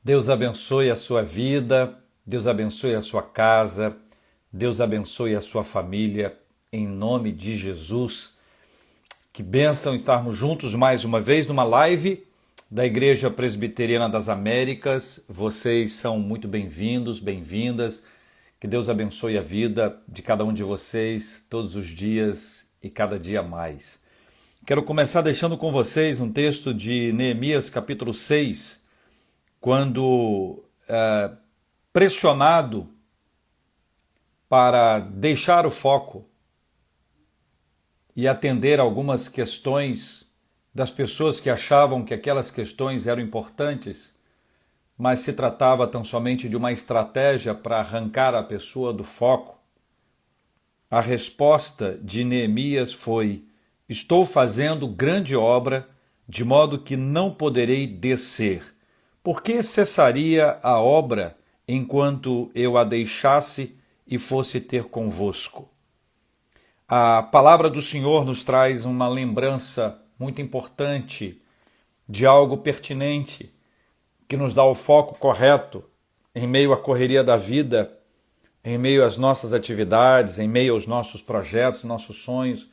Deus abençoe a sua vida, Deus abençoe a sua casa, Deus abençoe a sua família, em nome de Jesus. Que bênção estarmos juntos mais uma vez numa live da Igreja Presbiteriana das Américas. Vocês são muito bem-vindos, bem-vindas. Que Deus abençoe a vida de cada um de vocês todos os dias e cada dia mais. Quero começar deixando com vocês um texto de Neemias, capítulo 6, quando pressionado para deixar o foco e atender algumas questões das pessoas que achavam que aquelas questões eram importantes, mas se tratava tão somente de uma estratégia para arrancar a pessoa do foco. A resposta de Neemias foi: estou fazendo grande obra, de modo que não poderei descer. Por que cessaria a obra enquanto eu a deixasse e fosse ter convosco? A palavra do Senhor nos traz uma lembrança muito importante de algo pertinente, que nos dá o foco correto em meio à correria da vida, em meio às nossas atividades, em meio aos nossos projetos, nossos sonhos.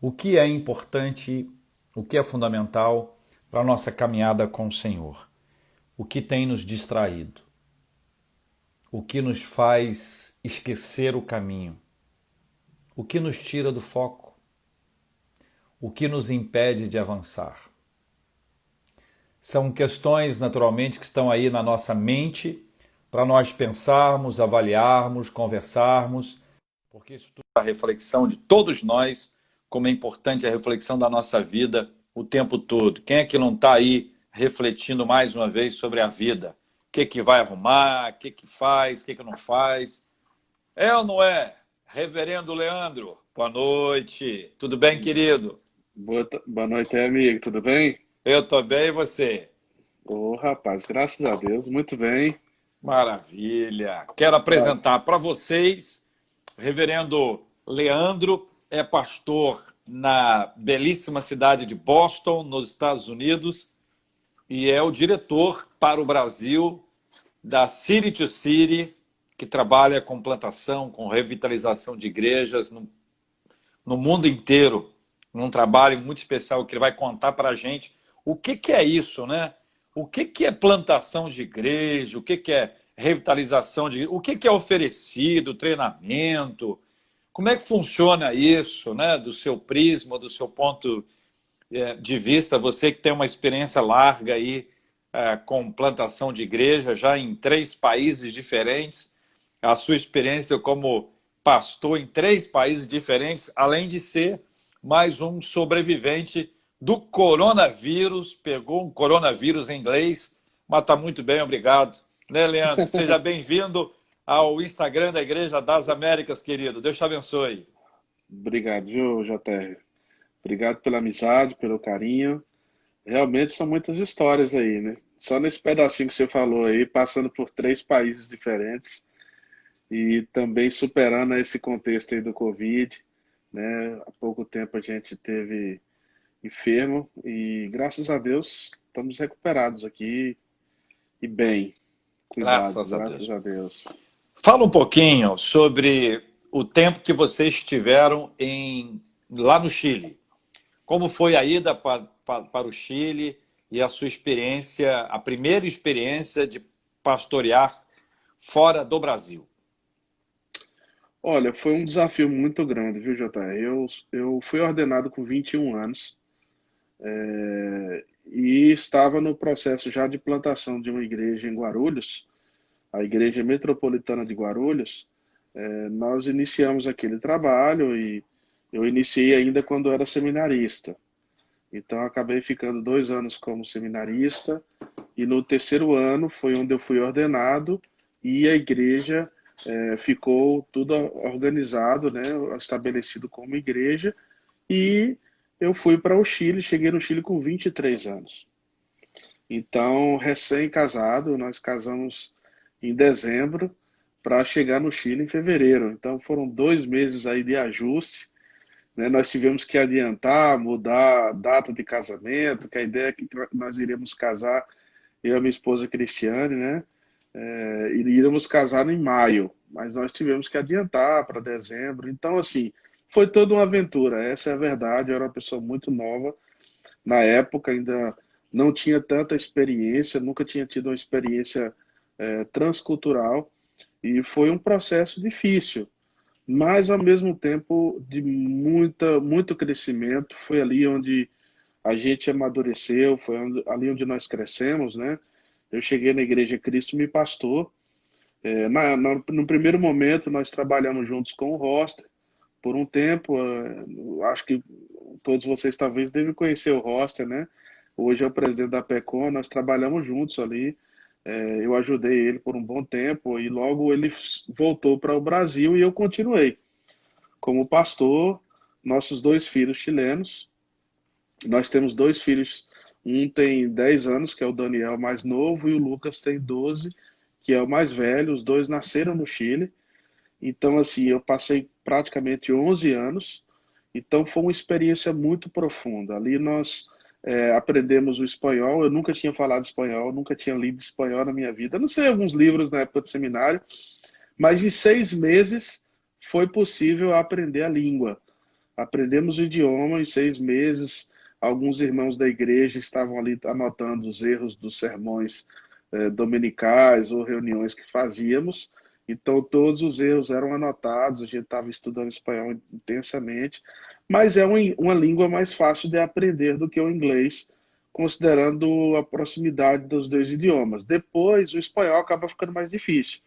O que é importante, o que é fundamental para a nossa caminhada com o Senhor? O que tem nos distraído? O que nos faz esquecer o caminho? O que nos tira do foco? O que nos impede de avançar? São questões, naturalmente, que estão aí na nossa mente para nós pensarmos, avaliarmos, conversarmos, porque isso tudo é a reflexão de todos nós, como é importante a reflexão da nossa vida o tempo todo. Quem é que não está aí refletindo mais uma vez sobre a vida? O que vai arrumar, o que faz, o que não faz? É ou não é? Reverendo Leandro, boa noite. Tudo bem, querido? Boa noite, amigo. Tudo bem? Eu estou bem, e você? Ô, rapaz, graças a Deus, muito bem. Maravilha. Quero Ó, apresentar para vocês, Reverendo Leandro é pastor na belíssima cidade de Boston, nos Estados Unidos, e é o diretor para o Brasil da City to City, que trabalha com plantação, com revitalização de igrejas no mundo inteiro, num trabalho muito especial que ele vai contar para a gente o que é isso, né? O que é plantação de igreja, o que é revitalização de igreja, o que é oferecido, treinamento, como é que funciona isso, né? Do seu prisma, do seu ponto de vista, você que tem uma experiência larga aí com plantação de igreja, já em 3 países diferentes, a sua experiência como pastor em 3 países diferentes, além de ser mais um sobrevivente do coronavírus, pegou um coronavírus em inglês, mas está muito bem, obrigado. Né, Leandro? Seja bem-vindo ao Instagram da Igreja das Américas, querido. Deus te abençoe. obrigado, viu, JR? Obrigado pela amizade, pelo carinho. Realmente são muitas histórias aí, né? Só nesse pedacinho que você falou aí, passando por 3 países diferentes e também superando esse contexto aí do Covid, né? Há pouco tempo a gente teve enfermo e graças a Deus estamos recuperados aqui e bem cuidados, Graças a graças Deus. a Deus. Fala um pouquinho sobre o tempo que vocês estiveram lá no Chile. Como foi a ida para o Chile e a sua experiência, a primeira experiência de pastorear fora do Brasil? Olha, foi um desafio muito grande, viu, JR? Eu fui ordenado com 21 anos, e estava no processo já de plantação de uma igreja em Guarulhos, a Igreja Metropolitana de Guarulhos. Nós iniciamos aquele trabalho e eu iniciei ainda quando era seminarista. Então, acabei ficando 2 anos como seminarista e no terceiro ano foi onde eu fui ordenado e a igreja ficou tudo organizado, né, estabelecido como igreja e eu fui para o Chile, cheguei no Chile com 23 anos. Então, recém-casado, nós casamos em dezembro para chegar no Chile em fevereiro. Então, foram 2 meses aí de ajuste, né? Nós tivemos que adiantar, mudar a data de casamento, que a ideia é que nós iríamos casar eu e a minha esposa Cristiane, né? E iríamos casar em maio, mas nós tivemos que adiantar para dezembro. Então, assim, foi toda uma aventura. Essa é a verdade. Eu era uma pessoa muito nova. Na época, ainda não tinha tanta experiência, nunca tinha tido uma experiência transcultural. E foi um processo difícil, mas ao mesmo tempo de muito crescimento. Foi ali onde a gente amadureceu, foi ali onde nós crescemos, né? Eu cheguei na Igreja Cristo me pastor. No primeiro momento, nós trabalhamos juntos com o Roster por um tempo. Acho que todos vocês talvez devem conhecer o Roster, né? Hoje é o presidente da PECOM, nós trabalhamos juntos ali. Eu ajudei ele por um bom tempo e logo ele voltou para o Brasil e eu continuei como pastor. Nossos dois filhos chilenos, nós temos dois filhos, um tem 10 anos, que é o Daniel mais novo, e o Lucas tem 12, que é o mais velho. Os dois nasceram no Chile. Então, assim, eu passei praticamente 11 anos. Então, foi uma experiência muito profunda. Ali nós aprendemos o espanhol. Eu nunca tinha falado espanhol, nunca tinha lido espanhol na minha vida. Eu não sei, alguns livros na época do seminário, mas em 6 meses foi possível aprender a língua. Aprendemos o idioma em 6 meses. Alguns irmãos da igreja estavam ali anotando os erros dos sermões dominicais ou reuniões que fazíamos. Então, todos os erros eram anotados. A gente estava estudando espanhol intensamente. Mas é uma língua mais fácil de aprender do que o inglês, considerando a proximidade dos dois idiomas. Depois, o espanhol acaba ficando mais difícil,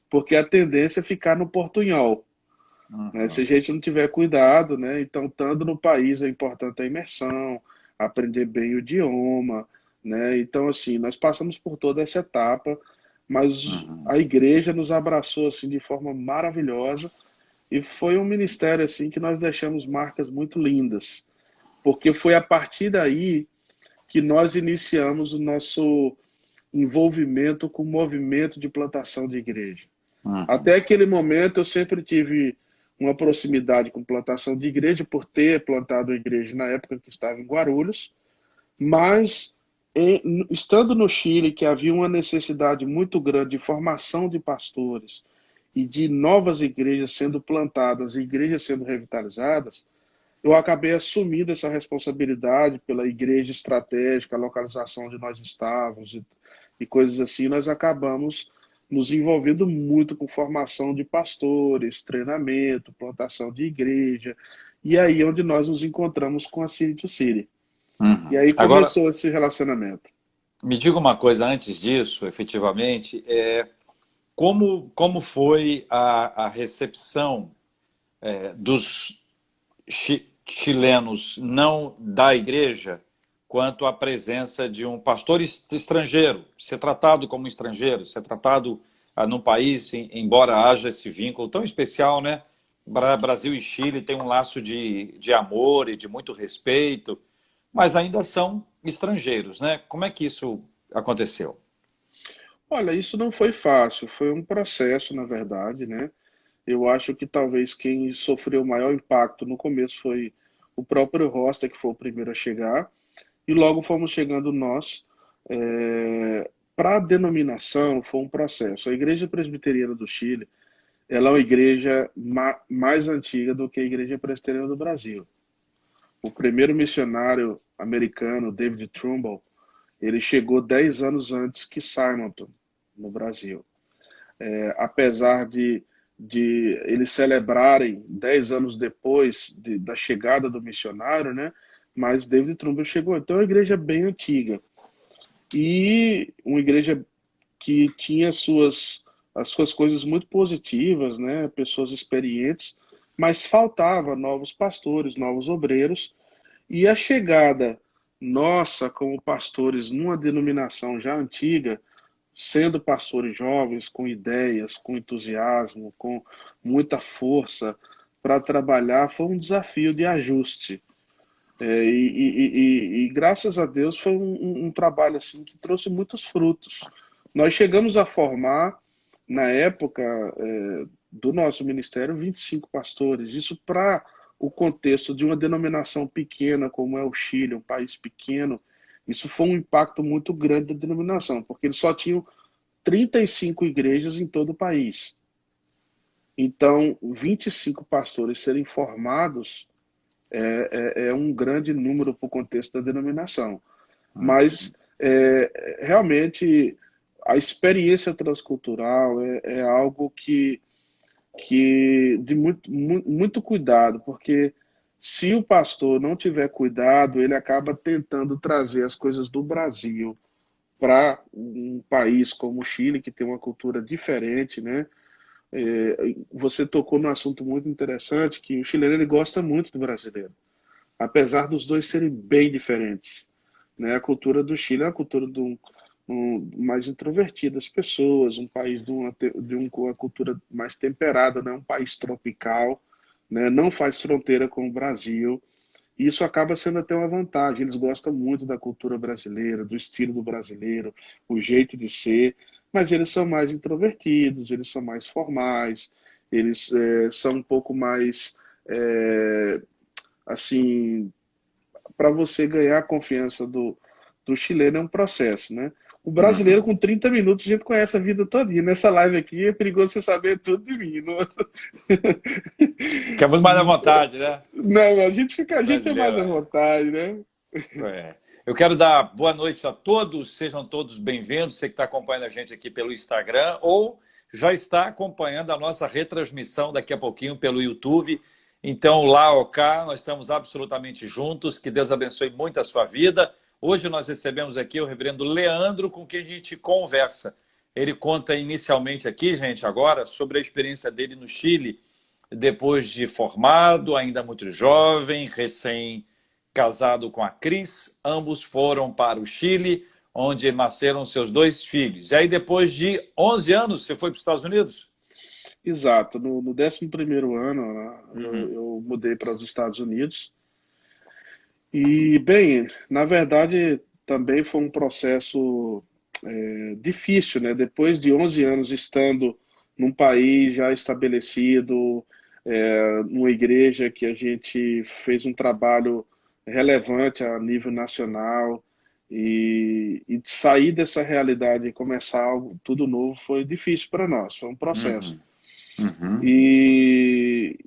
porque a tendência é ficar no portunhol, né? Se a Uhum. gente não tiver cuidado, né? Então, estando no país é importante a imersão, aprender bem o idioma, né? Então, assim, nós passamos por toda essa etapa, mas Uhum. a igreja nos abraçou assim de forma maravilhosa e foi um ministério assim que nós deixamos marcas muito lindas, porque foi a partir daí que nós iniciamos o nosso envolvimento com o movimento de plantação de igreja. Até Uhum. aquele momento eu sempre tive uma proximidade com plantação de igreja, por ter plantado a igreja na época que estava em Guarulhos, mas estando no Chile, que havia uma necessidade muito grande de formação de pastores e de novas igrejas sendo plantadas, igrejas sendo revitalizadas, eu acabei assumindo essa responsabilidade pela igreja estratégica, a localização onde nós estávamos e coisas assim. Nós acabamos nos envolvendo muito com formação de pastores, treinamento, plantação de igreja, e aí onde nós nos encontramos com a City to City. E Uhum. aí Agora, começou esse relacionamento. me diga uma coisa antes disso, efetivamente, como foi a recepção dos chilenos, não da igreja, quanto à presença de um pastor estrangeiro, ser tratado como estrangeiro, ser tratado num país, embora haja esse vínculo tão especial, né? Brasil e Chile têm um laço de amor e de muito respeito, mas ainda são estrangeiros, né? Como é que isso aconteceu? Olha, isso não foi fácil, foi um processo, na verdade, né? Eu acho que talvez quem sofreu o maior impacto no começo foi o próprio Rosta, que foi o primeiro a chegar, e logo fomos chegando nós. Para a denominação, foi um processo. A Igreja Presbiteriana do Chile, ela é uma igreja mais antiga do que a Igreja Presbiteriana do Brasil. O primeiro missionário americano, David Trumbull, ele chegou 10 anos antes que Simonton, no Brasil. Apesar de eles celebrarem 10 anos depois da chegada do missionário, né? Mas David Trumbull chegou. Então, é uma igreja bem antiga. E uma igreja que tinha as suas coisas muito positivas, né? Pessoas experientes, mas faltava novos pastores, novos obreiros, e a chegada nossa como pastores numa denominação já antiga, sendo pastores jovens, com ideias, com entusiasmo, com muita força para trabalhar, foi um desafio de ajuste. E graças a Deus foi um trabalho assim que trouxe muitos frutos. Nós chegamos a formar, na época do nosso ministério, 25 pastores. Isso para o contexto de uma denominação pequena, como é o Chile, um país pequeno, Isso foi um impacto muito grande da denominação, porque eles só tinham 35 igrejas em todo o país. Então, 25 pastores serem formados é um grande número para o contexto da denominação. Mas, realmente, a experiência transcultural é algo que de muito cuidado, porque se o pastor não tiver cuidado, ele acaba tentando trazer as coisas do Brasil para um país como o Chile, que tem uma cultura diferente, né? Você tocou num assunto muito interessante, que o chileno ele gosta muito do brasileiro, apesar dos dois serem bem diferentes, né? A cultura do Chile é a cultura mais introvertida das pessoas, um país com uma cultura mais temperada, né? Um país tropical, né? Não faz fronteira com o Brasil. E isso acaba sendo até uma vantagem. Eles gostam muito da cultura brasileira, do estilo do brasileiro, o jeito de ser, mas eles são mais introvertidos, eles são mais formais, eles são um pouco mais, assim, para você ganhar a confiança do chileno é um processo, né? O brasileiro, com 30 minutos, a gente conhece a vida todinha. Nessa live aqui é perigoso você saber tudo de mim. Nossa. Fica muito mais à vontade, né? Não, a gente é mais Brasileiro, à vontade, né? é. Eu quero dar boa noite a todos, sejam todos bem-vindos. Você que está acompanhando a gente aqui pelo Instagram ou já está acompanhando a nossa retransmissão daqui a pouquinho pelo YouTube. Então, lá ou cá, nós estamos absolutamente juntos. Que Deus abençoe muito a sua vida. Hoje nós recebemos aqui o reverendo Leandro, com quem a gente conversa. Ele conta inicialmente aqui, gente, agora, sobre a experiência dele no Chile, depois de formado, ainda muito jovem, recém-casado com a Cris. Ambos foram para o Chile, onde nasceram seus 2 filhos. E aí, depois de 11 anos, você foi para os Estados Unidos? Exato. No 11º ano, né, Uhum. eu mudei para os Estados Unidos. E, bem, na verdade, também foi um processo difícil, né? Depois de 11 anos estando num país já estabelecido, numa igreja que a gente fez um trabalho relevante a nível nacional, e sair dessa realidade e começar algo tudo novo foi difícil para nós, foi um processo. Uhum. Uhum. E,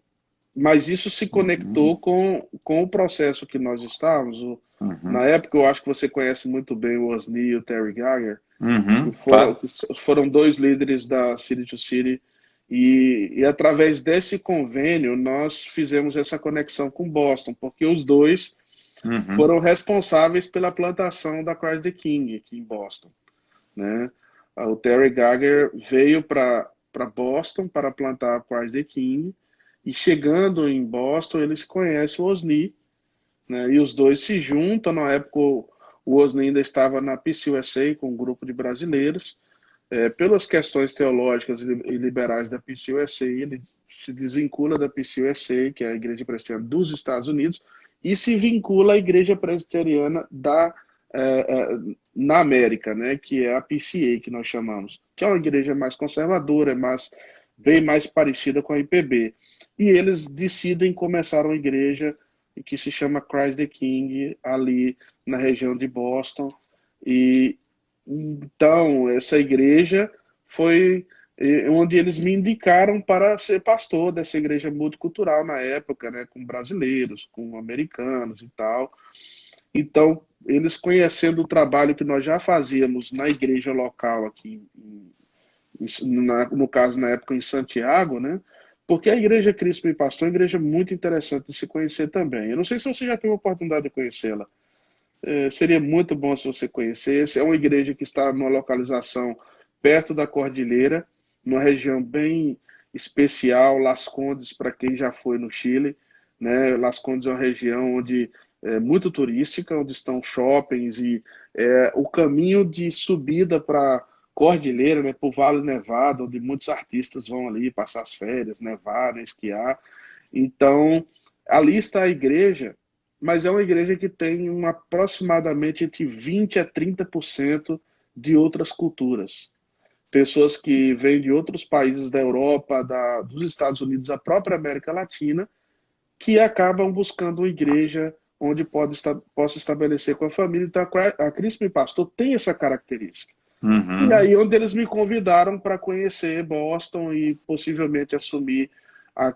mas isso se Uhum. conectou com o processo que nós estávamos. Na Uhum. época, eu acho que você conhece muito bem o Osni e o Terry Geiger, Uhum. Claro. que foram dois líderes da City to City, e através desse convênio nós fizemos essa conexão com Boston, porque os dois Uhum. foram responsáveis pela plantação da Christ the King aqui em Boston, né? O Terry Geiger veio para Boston para plantar a Christ the King, e chegando em Boston eles conhecem o Osni, né? E os dois se juntam. Na época o Osni ainda estava na PCUSA com um grupo de brasileiros. Pelas questões teológicas e liberais da PCUSA, ele se desvincula da PCUSA, que é a Igreja Presbiteriana dos Estados Unidos, e se vincula à Igreja Presbiteriana na América, né, que é a PCA, que nós chamamos, que é uma igreja mais conservadora, bem mais parecida com a IPB. E eles decidem começar uma igreja que se chama Christ the King, ali na região de Boston. E então, essa igreja foi onde eles me indicaram para ser pastor dessa igreja multicultural na época, né, com brasileiros, com americanos e tal. Então, eles conhecendo o trabalho que nós já fazíamos na igreja local aqui, no caso, na época, em Santiago, né? Porque a Igreja Cristo e Pastor é uma igreja muito interessante de se conhecer também. Eu não sei se você já teve a oportunidade de conhecê-la. Seria muito bom se você conhecesse. É uma igreja que está numa localização perto da Cordilheira, numa região bem especial, Las Condes, para quem já foi no Chile, né? Las Condes é uma região onde é muito turística, onde estão shoppings e o caminho de subida para Cordilheira, né, para o Vale Nevado, onde muitos artistas vão ali passar as férias, nevar, né, esquiar. Então, ali está a igreja, mas é uma igreja que tem aproximadamente entre 20 a 30% de outras culturas. Pessoas que vêm de outros países da Europa, dos Estados Unidos, a própria América Latina, que acabam buscando uma igreja onde possa estabelecer com a família. Então, a Crispim Pastor tem essa característica. E Uhum. aí, onde eles me convidaram para conhecer Boston e possivelmente assumir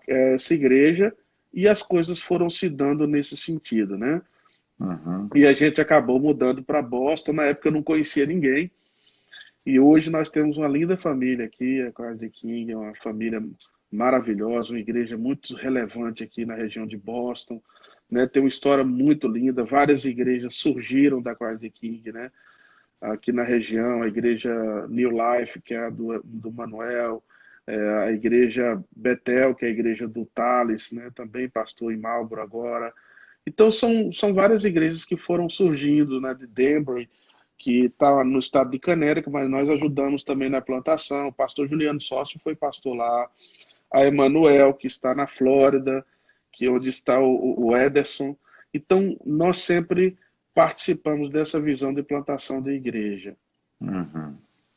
essa igreja, e as coisas foram se dando nesse sentido, né? Uhum. E a gente acabou mudando para Boston. Na época eu não conhecia ninguém. E hoje nós temos uma linda família aqui, a Christ King, é uma família maravilhosa, uma igreja muito relevante aqui na região de Boston, né? Tem uma história muito linda, várias igrejas surgiram da Christ King, né? Aqui na região, a igreja New Life, que é a do Manuel, a igreja Betel, que é a igreja do Thales, né? Também pastor em Marlboro agora. Então são várias igrejas que foram surgindo, né? De Danbury, que está no estado de Connecticut, mas nós ajudamos também na plantação. O pastor Juliano Sócio foi pastor lá. A Emanuel, que está na Flórida, que é onde está o Ederson. Então, nós sempre participamos dessa visão de plantação da igreja. Uhum.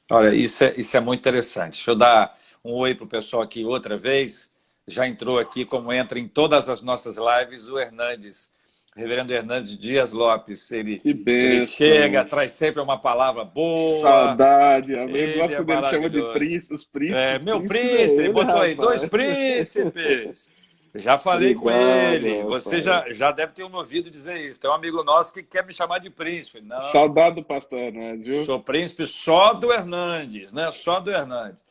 Olha, isso é muito interessante. Deixa eu dar um oi para o pessoal aqui outra vez. Já entrou aqui, como entra em todas as nossas lives, o Hernandes, o reverendo Hernandes Dias Lopes. Que Ele chega, bênção! traz sempre uma palavra boa. Saudade! Eu Ele gosto é quando ele chama de maravilhoso. príncipe, os É, príncipes, meu príncipes é príncipe, ele ele, botou aí, dois rapaz. príncipes. Já falei com ele. Obrigado, Você rapaz. já deve ter me ouvido dizer isso. Tem um amigo nosso que quer me chamar de príncipe. Não, Saudade do pastor Hernandes, viu? sou príncipe só do Hernandes, né? Só do Hernandes.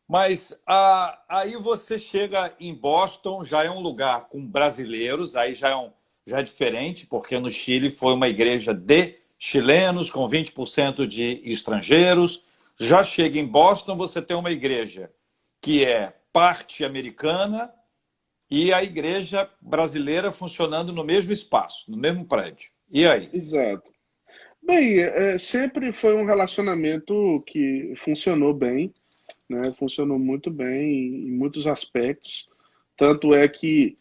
Mas aí você chega em Boston, já é um lugar com brasileiros, aí já é diferente, porque no Chile foi uma igreja de chilenos, com 20% de estrangeiros. Já chega em Boston, você tem uma igreja que é parte americana e a igreja brasileira funcionando no mesmo espaço, no mesmo prédio. E aí? Exato. Bem, sempre foi um relacionamento que funcionou bem, né? Funcionou muito bem em muitos aspectos. Tanto é que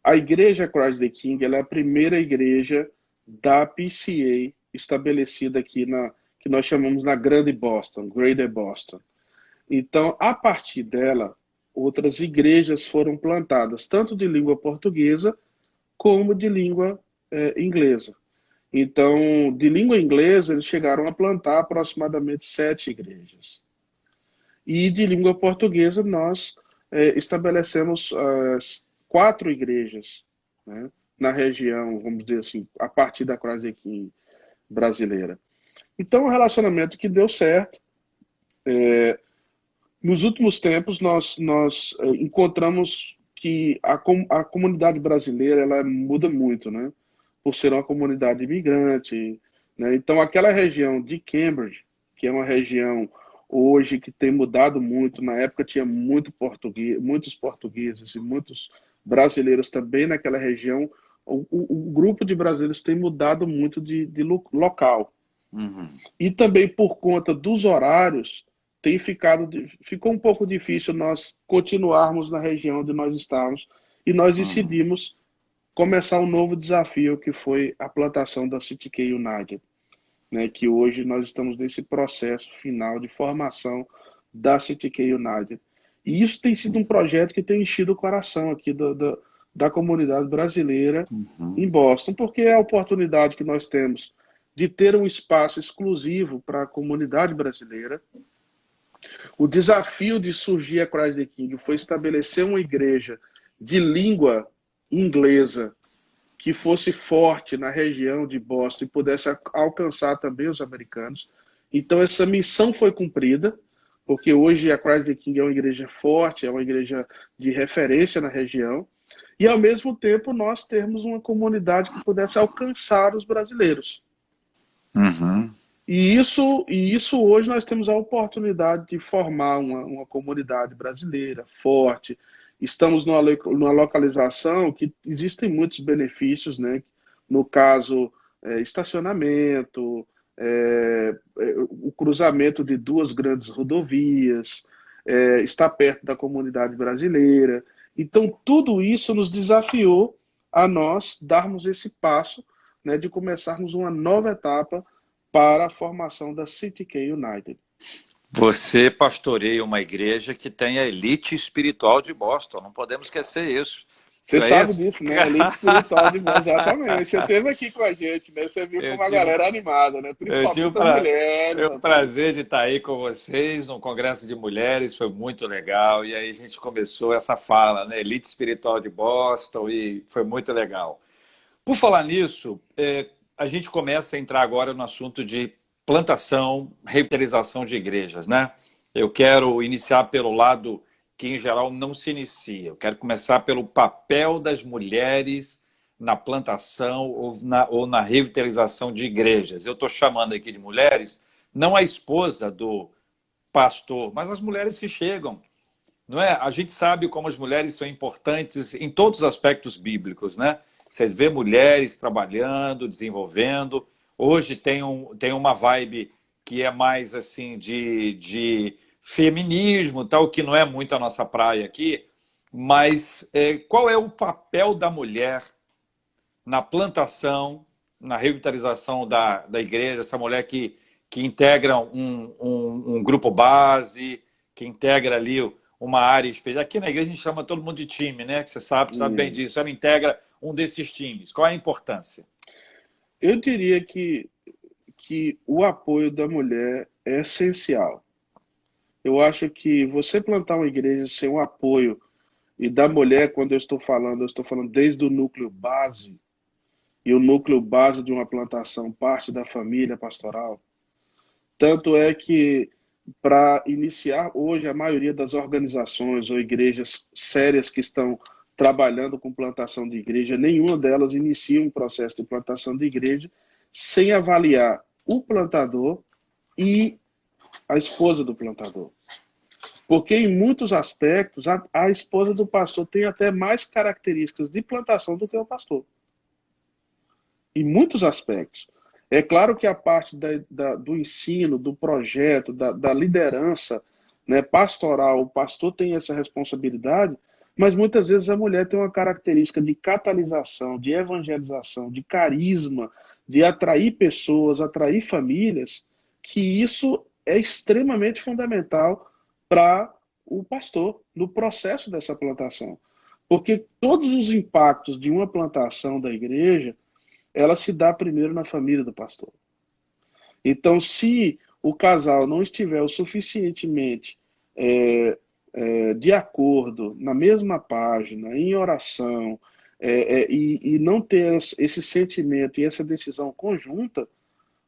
a igreja Christ the King, ela é a primeira igreja da PCA estabelecida aqui que nós chamamos na Grande Boston, Greater Boston. Então, a partir dela, outras igrejas foram plantadas, tanto de língua portuguesa como de língua inglesa. Então, de língua inglesa, eles chegaram a plantar aproximadamente 7 igrejas. E de língua portuguesa, nós estabelecemos 4 igrejas, né, na região, vamos dizer assim, a partir da Crasequim brasileira. Então, é um relacionamento que deu certo. Nos últimos tempos, nós encontramos que a comunidade brasileira ela muda muito, né? Por ser uma comunidade imigrante, né? Então, aquela região de Cambridge, que é uma região hoje que tem mudado muito, na época tinha muitos portugueses e muitos brasileiros também naquela região, o grupo de brasileiros tem mudado muito de local. Uhum. E também por conta dos horários, ficou um pouco difícil nós continuarmos na região onde nós estávamos e nós Uhum. decidimos começar um novo desafio que foi a plantação da CityK United, né, que hoje nós estamos nesse processo final de formação da CityK United. E isso tem sido um projeto que tem enchido o coração aqui da comunidade brasileira Uhum. em Boston, porque é a oportunidade que nós temos de ter um espaço exclusivo para a comunidade brasileira. O desafio de surgir a Christ the King foi estabelecer uma igreja de língua inglesa que fosse forte na região de Boston e pudesse alcançar também os americanos. Então, essa missão foi cumprida, porque hoje a Christ the King é uma igreja forte, é uma igreja de referência na região, e ao mesmo tempo nós termos uma comunidade que pudesse alcançar os brasileiros. Uhum. E isso hoje nós temos a oportunidade de formar uma comunidade brasileira forte. Estamos numa localização que existem muitos benefícios, né? No caso, estacionamento, o cruzamento de 2 grandes rodovias, está perto da comunidade brasileira. Então, tudo isso nos desafiou a nós darmos esse passo, né, de começarmos uma nova etapa para a formação da CityK United. Você pastoreia uma igreja que tem a elite espiritual de Boston, não podemos esquecer isso. Você Não é sabe isso? disso, né? Elite espiritual de exatamente. Você esteve aqui com a gente, né? Você viu Eu como a tive, galera é animada, né? eu tive Principalmente as mulheres, o rapaz. prazer de estar aí com vocês no Congresso de Mulheres, foi muito legal. E aí a gente começou essa fala, né? Elite espiritual de Boston, e foi muito legal. Por falar nisso, a gente começa a entrar agora no assunto de plantação, revitalização de igrejas, né? Eu quero iniciar pelo lado que, em geral, não se inicia. Eu quero começar pelo papel das mulheres na plantação ou na revitalização de igrejas. Eu estou chamando aqui de mulheres, não a esposa do pastor, mas as mulheres que chegam, não é? A gente sabe como as mulheres são importantes em todos os aspectos bíblicos, né? Você vê mulheres trabalhando, desenvolvendo. Hoje tem uma vibe que é mais assim de feminismo, tal, que não é muito a nossa praia aqui. Mas qual é o papel da mulher na plantação, na revitalização da igreja? Essa mulher que integra um grupo base, que integra ali uma área específica. Aqui na igreja a gente chama todo mundo de time, né? Que você sabe bem Hum. disso. Ela integra um desses times. Qual é a importância? Eu diria que o apoio da mulher é essencial. Eu acho que você plantar uma igreja sem o apoio, e da mulher, quando eu estou falando desde o núcleo base, e o núcleo base de uma plantação parte da família pastoral. Tanto é que, para iniciar hoje, a maioria das organizações ou igrejas sérias que estão trabalhando com plantação de igreja, nenhuma delas inicia um processo de plantação de igreja sem avaliar o plantador e a esposa do plantador. Porque, em muitos aspectos, a esposa do pastor tem até mais características de plantação do que o pastor. Em muitos aspectos. É claro que a parte do ensino, do projeto, da liderança, né, pastoral, o pastor tem essa responsabilidade, mas muitas vezes a mulher tem uma característica de catalisação, de evangelização, de carisma, de atrair pessoas, atrair famílias, que isso é extremamente fundamental para o pastor no processo dessa plantação. Porque todos os impactos de uma plantação da igreja ela se dá primeiro na família do pastor. Então, se o casal não estiver o suficientemente de acordo, na mesma página, em oração, e não ter esse sentimento e essa decisão conjunta,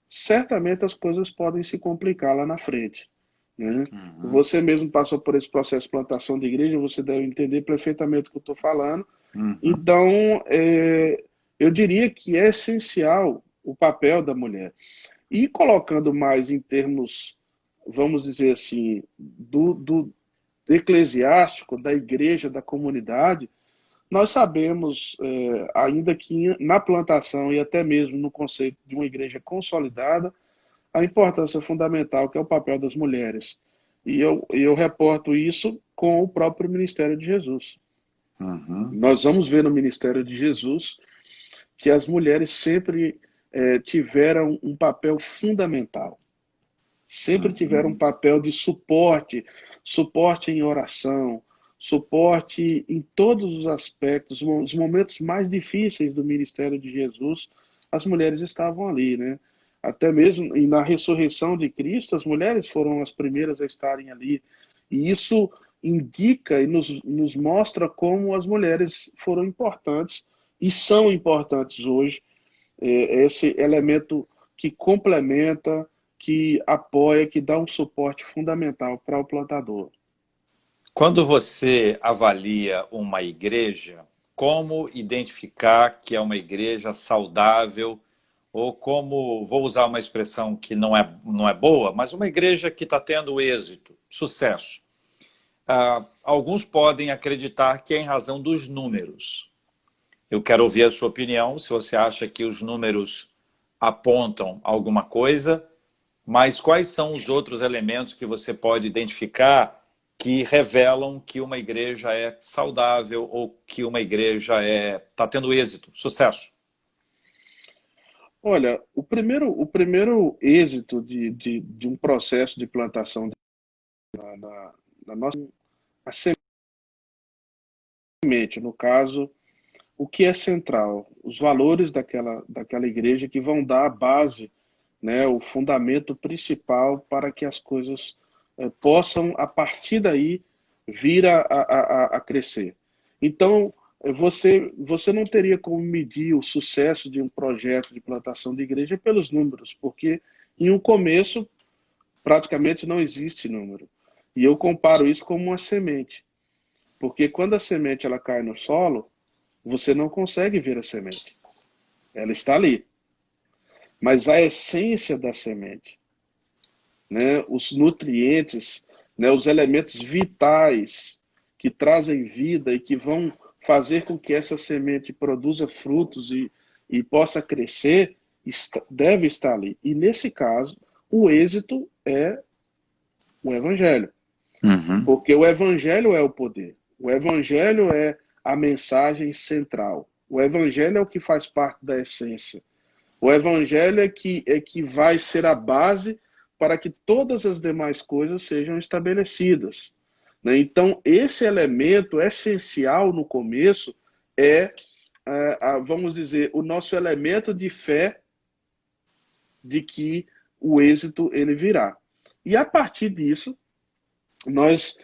certamente as coisas podem se complicar lá na frente. Né? Uhum, Você mesmo passou por esse processo de plantação de igreja, você deve entender perfeitamente o que eu estou falando. uhum. Então, eu diria que é essencial o papel da mulher. E colocando mais em termos, vamos dizer assim, do eclesiástico, da igreja, da comunidade, nós sabemos, ainda que na plantação e até mesmo no conceito de uma igreja consolidada, a importância fundamental que é o papel das mulheres. E eu reporto isso com o próprio ministério de Jesus. Uhum, Nós vamos ver no ministério de Jesus que as mulheres sempre tiveram um papel fundamental, sempre tiveram um uhum. papel de suporte, suporte em oração, suporte em todos os aspectos, os momentos mais difíceis do ministério de Jesus, as mulheres estavam ali, né? Até mesmo e na ressurreição de Cristo, as mulheres foram as primeiras a estarem ali. E isso indica e nos mostra como as mulheres foram importantes e são importantes hoje, esse elemento que complementa, que apoia, que dá um suporte fundamental para o plantador. Quando você avalia uma igreja, como identificar que é uma igreja saudável, ou como, vou usar uma expressão que não é boa, mas uma igreja que está tendo êxito, sucesso. Alguns podem acreditar que é em razão dos números. Eu quero ouvir a sua opinião, se você acha que os números apontam alguma coisa, mas quais são os outros elementos que você pode identificar que revelam que uma igreja é saudável ou que uma igreja está tendo êxito, sucesso? Olha, o primeiro êxito de um processo de plantação na nossa a semente, no caso, o que é central, os valores daquela igreja que vão dar a base, né, o fundamento principal para que as coisas possam, a partir daí, vir a crescer. Então, você não teria como medir o sucesso de um projeto de plantação de igreja pelos números, porque em um começo praticamente não existe número. E eu comparo isso como uma semente, porque quando a semente ela cai no solo, você não consegue ver a semente. Ela está ali. Mas a essência da semente, né, os nutrientes, né, os elementos vitais que trazem vida e que vão fazer com que essa semente produza frutos e possa crescer, deve estar ali. E nesse caso, o êxito é o Evangelho. Uhum. Porque o Evangelho é o poder. O Evangelho é a mensagem central. O Evangelho é o que faz parte da essência. O Evangelho é que vai ser a base para que todas as demais coisas sejam estabelecidas. Né? Então, esse elemento essencial no começo vamos dizer, o nosso elemento de fé de que o êxito ele virá. E a partir disso, nós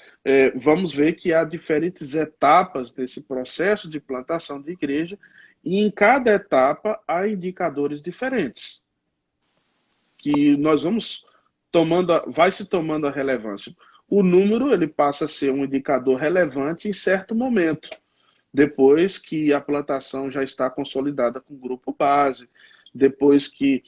vamos ver que há diferentes etapas desse processo de plantação de igreja e em cada etapa há indicadores diferentes que nós vamos vai se tomando a relevância. O número ele passa a ser um indicador relevante em certo momento, depois que a plantação já está consolidada com o grupo base, depois que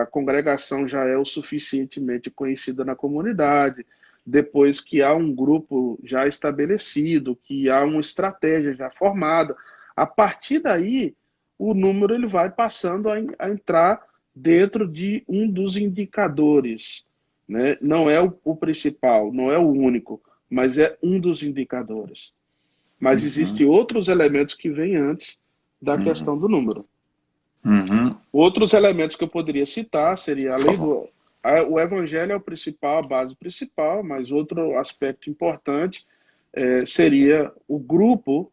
a congregação já é o suficientemente conhecida na comunidade, depois que há um grupo já estabelecido, que há uma estratégia já formada. A partir daí, o número ele vai passando a entrar dentro de um dos indicadores. Né? Não é o principal, não é o único, mas é um dos indicadores. Mas existem outros elementos que vêm antes da questão do número. Uhum. Outros elementos que eu poderia citar seria, além do... O Evangelho é o principal, a base principal, mas outro aspecto importante seria o grupo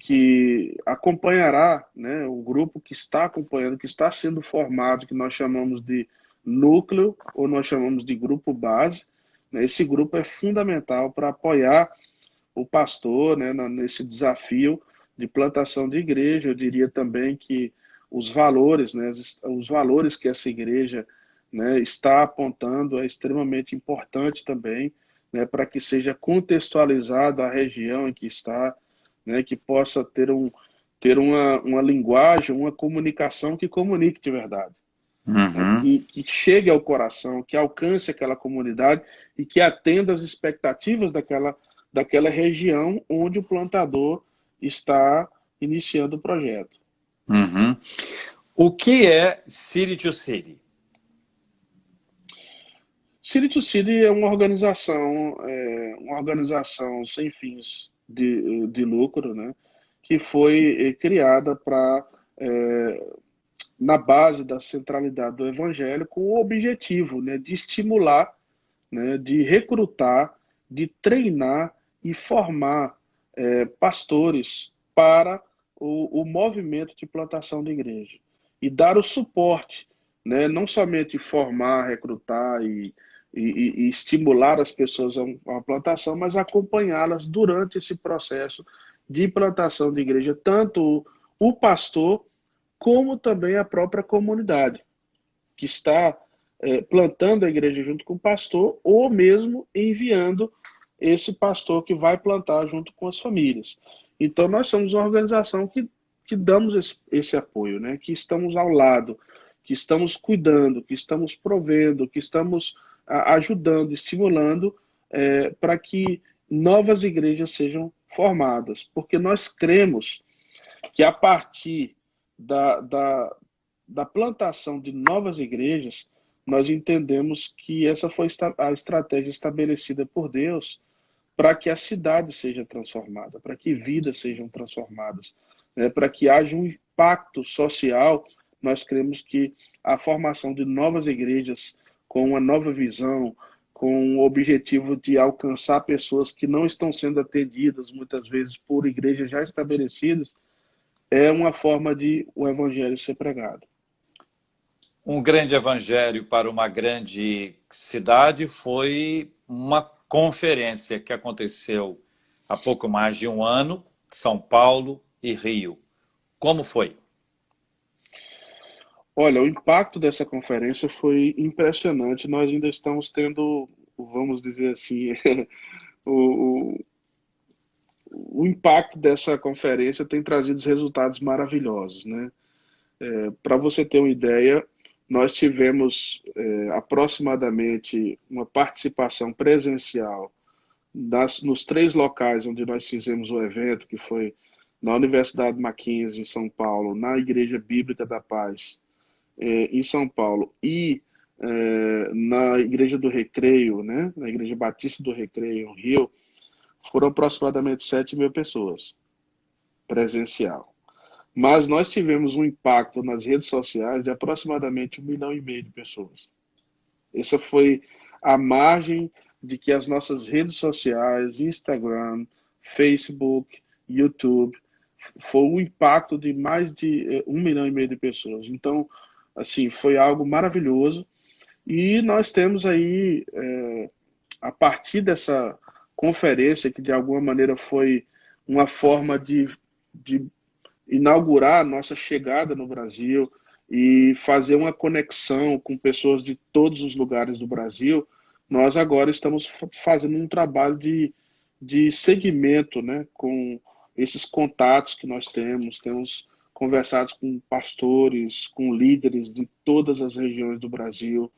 que acompanhará, né, o grupo que está acompanhando, que está sendo formado, que nós chamamos de núcleo, ou nós chamamos de grupo base. Né? Esse grupo é fundamental para apoiar o pastor, né, nesse desafio de plantação de igreja. Eu diria também que os valores, né, os valores que essa igreja, né, está apontando é extremamente importante também, né, para que seja contextualizada a região em que está, né, que possa ter uma linguagem, uma comunicação que comunique de verdade. Né, que chegue ao coração, que alcance aquela comunidade e que atenda às expectativas daquela região onde o plantador está iniciando o projeto. Uhum. O que é City to City? City to City é uma organização sem fins de lucro, né, que foi criada na base da centralidade do Evangelho, com o objetivo, né, de estimular, né, de recrutar, de treinar e formar pastores para o movimento de plantação de igreja. E dar o suporte, né, não somente formar, recrutar e estimular as pessoas a uma plantação, mas acompanhá-las durante esse processo de plantação de igreja, tanto o pastor como também a própria comunidade, que está plantando a igreja junto com o pastor, ou mesmo enviando esse pastor que vai plantar junto com as famílias. Então, nós somos uma organização que damos esse apoio, né? Que estamos ao lado, que estamos cuidando, que estamos provendo, que estamos ajudando, estimulando para que novas igrejas sejam formadas. Porque nós cremos que a partir da plantação de novas igrejas, nós entendemos que essa foi a estratégia estabelecida por Deus para que a cidade seja transformada, para que vidas sejam transformadas, né? Para que haja um impacto social. Nós cremos que a formação de novas igrejas com uma nova visão, com o objetivo de alcançar pessoas que não estão sendo atendidas, muitas vezes, por igrejas já estabelecidas, é uma forma de o evangelho ser pregado. Um grande evangelho para uma grande cidade foi uma conferência que aconteceu há pouco mais de um ano, São Paulo e Rio. Como foi? Olha, o impacto dessa conferência foi impressionante. Nós ainda estamos tendo, vamos dizer assim, o, o, o impacto dessa conferência tem trazido resultados maravilhosos, né? Para você ter uma ideia, nós tivemos aproximadamente uma participação presencial nos 3 locais onde nós fizemos o evento, que foi na Universidade Mackenzie, em São Paulo, na Igreja Bíblica da Paz, em São Paulo, e na Igreja do Recreio, né, na Igreja Batista do Recreio, em Rio, foram aproximadamente 7.000 pessoas presencial. Mas nós tivemos um impacto nas redes sociais de aproximadamente 1,5 milhão de pessoas. Essa foi a margem de que as nossas redes sociais, Instagram, Facebook, YouTube, foi o impacto de mais de 1,5 milhão de pessoas. Então, assim, foi algo maravilhoso. E nós temos aí, a partir dessa conferência, que de alguma maneira foi uma forma de inaugurar a nossa chegada no Brasil e fazer uma conexão com pessoas de todos os lugares do Brasil, nós agora estamos fazendo um trabalho de segmento, né, com esses contatos que nós temos conversado com pastores, com líderes de todas as regiões do Brasil,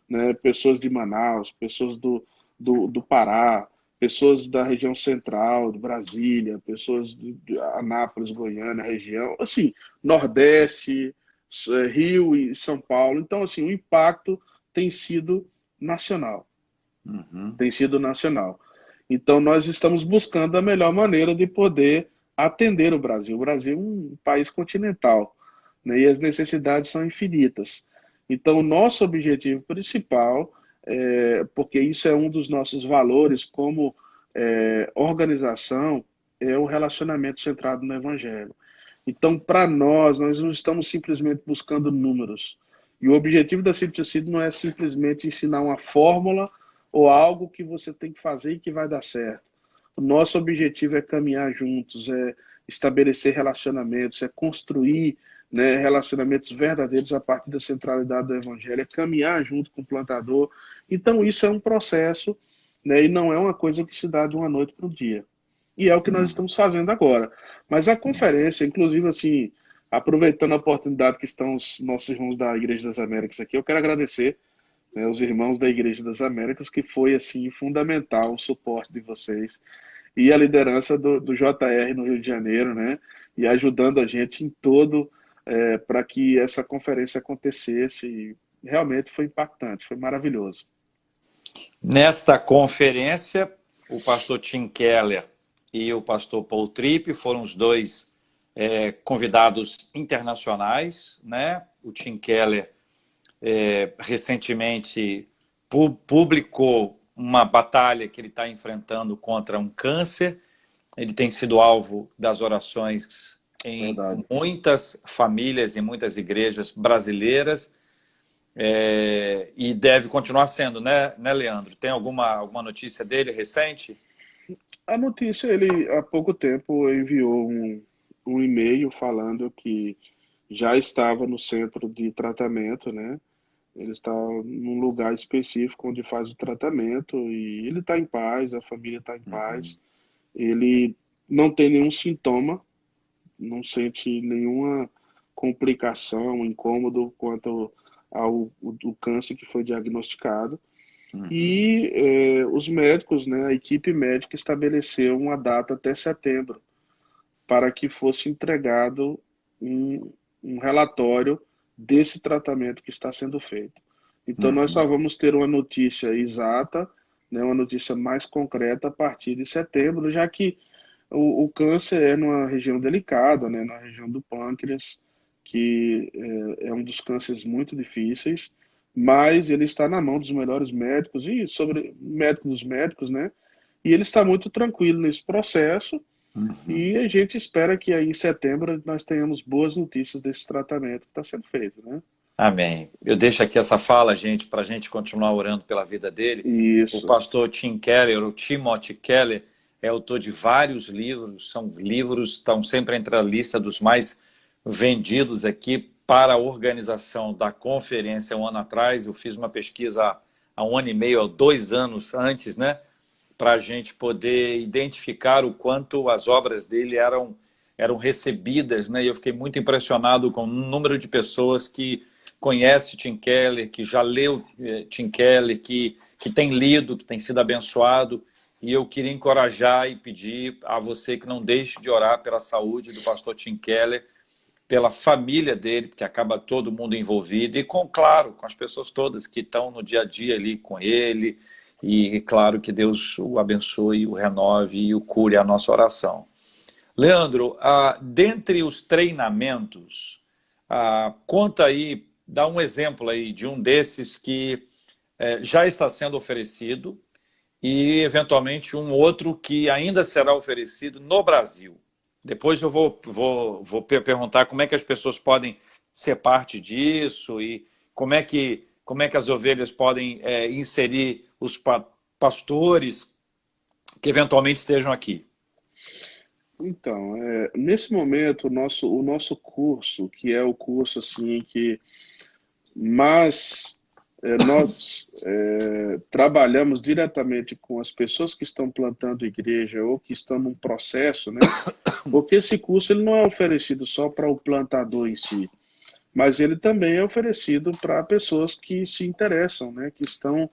né, pessoas de Manaus, pessoas do Pará, pessoas da região central, de Brasília, pessoas de Anápolis, Goiânia, região, assim, Nordeste, Rio e São Paulo. Então, assim, o impacto tem sido nacional, Uhum. tem sido nacional. Então, nós estamos buscando a melhor maneira de poder atender o Brasil. O Brasil é um país continental, né, e as necessidades são infinitas. Então, o nosso objetivo principal, porque isso é um dos nossos valores como organização, é o relacionamento centrado no Evangelho. Então, para nós não estamos simplesmente buscando números. E o objetivo da City não é simplesmente ensinar uma fórmula ou algo que você tem que fazer e que vai dar certo. O nosso objetivo é caminhar juntos, é estabelecer relacionamentos, é construir, né, relacionamentos verdadeiros a partir da centralidade do Evangelho, é caminhar junto com o plantador. Então, isso é um processo, né, e não é uma coisa que se dá de uma noite para o dia. E é o que nós Uhum. estamos fazendo agora. Mas a conferência, inclusive, assim, aproveitando a oportunidade que estão os nossos irmãos da Igreja das Américas aqui, eu quero agradecer, né, os irmãos da Igreja das Américas, que foi, assim, fundamental o suporte de vocês e a liderança do JR no Rio de Janeiro, né, e ajudando a gente em todo, para que essa conferência acontecesse. E realmente foi impactante, foi maravilhoso. Nesta conferência, o pastor Tim Keller e o pastor Paul Tripp foram os dois convidados internacionais, né? O Tim Keller recentemente publicou uma batalha que ele está enfrentando contra um câncer. Ele tem sido alvo das orações em Verdade. muitas famílias, em muitas igrejas brasileiras, e deve continuar sendo, né, Leandro? Tem alguma notícia dele recente? A notícia, ele há pouco tempo enviou um e-mail falando que já estava no centro de tratamento, né? Ele está num lugar específico onde faz o tratamento e ele está em paz, a família está em Uhum. paz. Ele não tem nenhum sintoma, não sente nenhuma complicação, incômodo quanto ao do câncer que foi diagnosticado. Uhum. E os médicos, né, a equipe médica estabeleceu uma data até setembro para que fosse entregado um relatório desse tratamento que está sendo feito. Então, nós só Uhum. vamos ter uma notícia exata, né, uma notícia mais concreta a partir de setembro, já que o câncer é numa região delicada, né, na região do pâncreas, que é um dos cânceres muito difíceis, mas ele está na mão dos melhores médicos e sobre médico dos médicos, né? E ele está muito tranquilo nesse processo E a gente espera que aí em setembro nós tenhamos boas notícias desse tratamento que está sendo feito, né? Amém. Eu deixo aqui essa fala, gente, para a gente continuar orando pela vida dele. O Isso. pastor Tim Keller, o Timothy Keller, é autor de vários livros, são livros, estão sempre entre a lista dos mais vendidos aqui para a organização da conferência um ano atrás. Eu fiz uma pesquisa há 1 ano e meio, 2 anos antes, né? Para a gente poder identificar o quanto as obras dele eram recebidas, né? E eu fiquei muito impressionado com o número de pessoas que conhece Tim Keller, que já leu Tim Keller, que tem lido, que tem sido abençoado. E eu queria encorajar e pedir a você que não deixe de orar pela saúde do pastor Tim Keller, pela família dele, porque acaba todo mundo envolvido, e claro, com as pessoas todas que estão no dia a dia ali com ele. E claro que Deus o abençoe, o renove e o cure, a nossa oração. Leandro, dentre os treinamentos, conta aí, dá um exemplo aí de um desses que já está sendo oferecido e, eventualmente, um outro que ainda será oferecido no Brasil. Depois eu vou perguntar como é que as pessoas podem ser parte disso e como é que as ovelhas podem inserir os pastores que eventualmente estejam aqui. Então, nesse momento, o nosso curso, que é o curso assim que mais nós trabalhamos diretamente com as pessoas que estão plantando igreja ou que estão num processo, né? Porque esse curso ele não é oferecido só para o plantador em si, mas ele também é oferecido para pessoas que se interessam, né? Que estão